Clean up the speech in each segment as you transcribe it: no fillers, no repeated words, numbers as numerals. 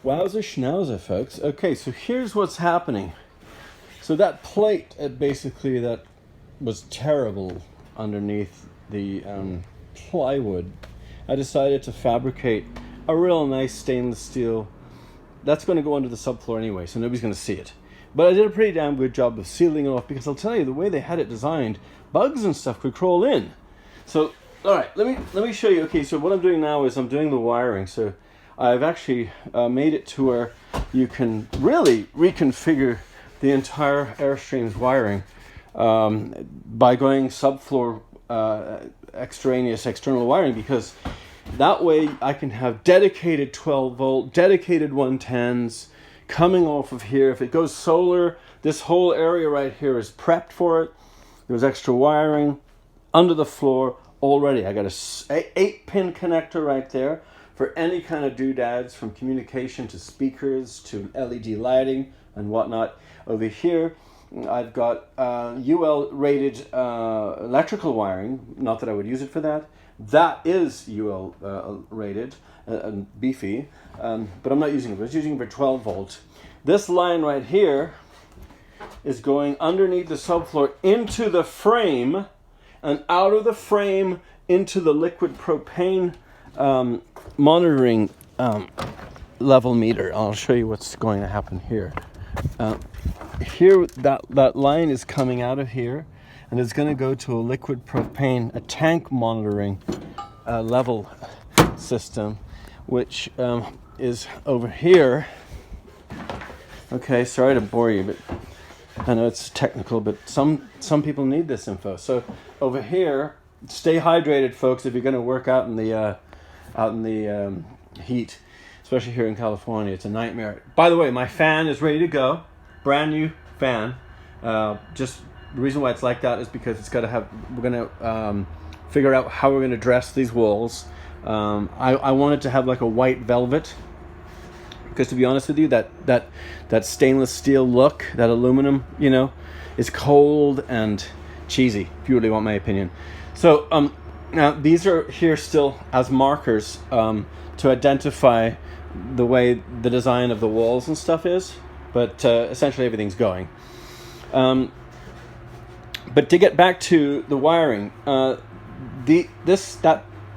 Wowza schnauza, folks. Okay, so here's what's happening. So that plate, basically, that was terrible underneath the plywood, I decided to fabricate a real nice stainless steel. That's going to go under the subfloor anyway, so nobody's going to see it. But I did a pretty damn good job of sealing it off, because I'll tell you, the way they had it designed, bugs and stuff could crawl in. So, all right, let me show you. Okay, so what I'm doing now is I'm doing the wiring. So I've actually made it to where you can really reconfigure the entire Airstream's wiring by going subfloor extraneous external wiring, because that way I can have dedicated 12 volt, dedicated 110s coming off of here. If it goes solar, this whole area right here is prepped for it. There's extra wiring under the floor already. I got a 8-pin connector right there for any kind of doodads, from communication to speakers to LED lighting and whatnot. Over here, I've got UL rated electrical wiring. Not that I would use it for that. That is UL rated and beefy, but I'm not using it. I was using it for 12 volt. This line right here is going underneath the subfloor into the frame, and out of the frame into the liquid propane monitoring level meter. I'll show you what's going to happen here. Here, that line is coming out of here, and it's going to go to a liquid propane, a tank monitoring level system, which is over here. Okay, sorry to bore you, but I know it's technical, but some people need this info. So over here, stay hydrated, folks, if you're going to work out in the heat, especially here in California. It's a nightmare. By the way, my fan is ready to go. Brand new fan. Just the reason why it's like that is because it's got to have. We're going to figure out how we're going to dress these walls. I wanted to have like a white velvet, because to be honest with you, that stainless steel look, that aluminum, is cold and cheesy, if you really want my opinion. So now these are here still as markers to identify the way the design of the walls and stuff is, but essentially everything's going. But to get back to the wiring, that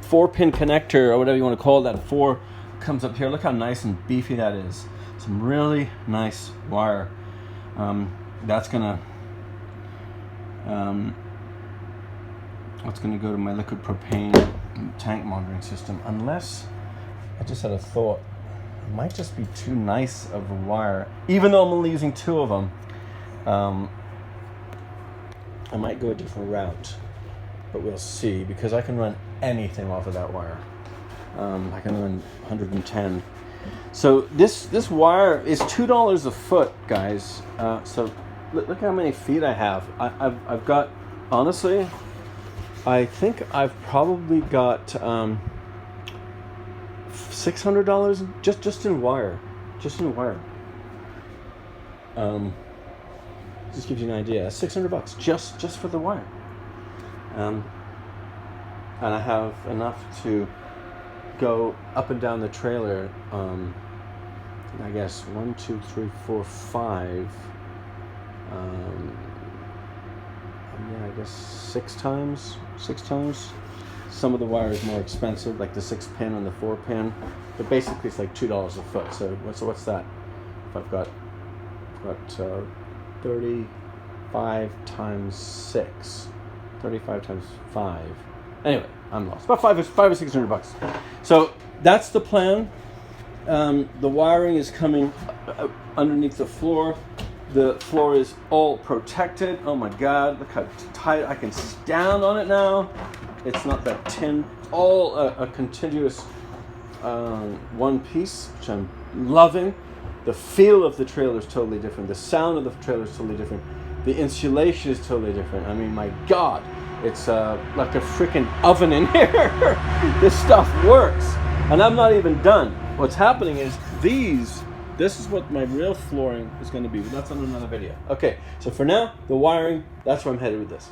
4-pin connector, or whatever you want to call it, that 4 comes up here. Look how nice and beefy that is. Some really nice wire. That's gonna go to my liquid propane tank monitoring system. Unless, I just had a thought, it might just be too nice of a wire, even though I'm only using 2 of them. I might go a different route, but we'll see, because I can run anything off of that wire. I can run 110. So this wire is $2 a foot, guys. So look how many feet I have. I've got, honestly, I think I've probably got $600 just in wire. Just gives you an idea. $600 just for the wire. And I have enough to go up and down the trailer. I guess 1, 2, 3, 4, 5. Yeah, I guess 6 times. Some of the wire is more expensive, like the 6-pin and the 4-pin, but basically it's like $2 a foot. So what's that? If I've got 35 times 6, 35 times 5. Anyway, I'm lost. About $500 or $600. So that's the plan. The wiring is coming underneath the floor. The floor is all protected. Oh my God, look how tight. I can stand on it now. It's not that tin. All a contiguous one piece, which I'm loving. The feel of the trailer is totally different. The sound of the trailer is totally different. The insulation is totally different. I mean, my God, it's like a freaking oven in here. This stuff works. And I'm not even done. What's happening is this is what my real flooring is going to be, but that's on another video. Okay, so for now, the wiring, that's where I'm headed with this.